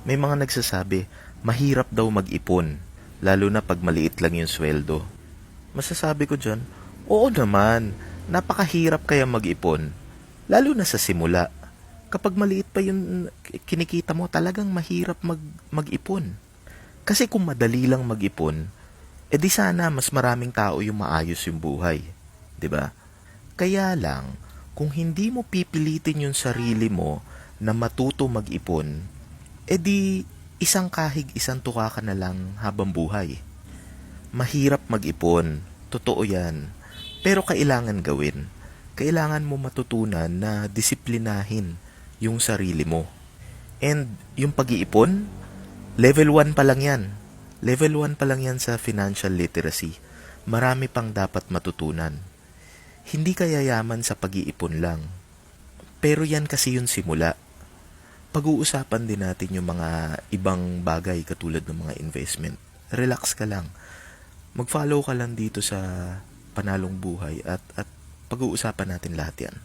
May mga nagsasabi, mahirap daw mag-ipon, lalo na pag maliit lang yung sweldo. Masasabi ko dyan, oo naman, napakahirap kaya mag-ipon, lalo na sa simula. Kapag maliit pa yung kinikita mo, talagang mahirap mag-ipon. Kasi kung madali lang mag-ipon, edi sana mas maraming tao yung maayos yung buhay. 'Di ba? Kaya lang, kung hindi mo pipilitin yung sarili mo na matuto mag-ipon, edi isang kahig isang tuka ka na lang habang buhay. Mahirap mag-ipon, totoo yan. Pero kailangan gawin. Kailangan mo matutunan na disiplinahin yung sarili mo. And yung pag-iipon, level 1 pa lang yan. Level 1 pa lang yan sa financial literacy. Marami pang dapat matutunan. Hindi ka yayaman sa pag-iipon lang. Pero yan kasi yung simula. Pag-uusapan din natin yung mga ibang bagay katulad ng mga investment. Relax ka lang. Mag-follow ka lang dito sa Panalong Buhay at pag-uusapan natin lahat yan.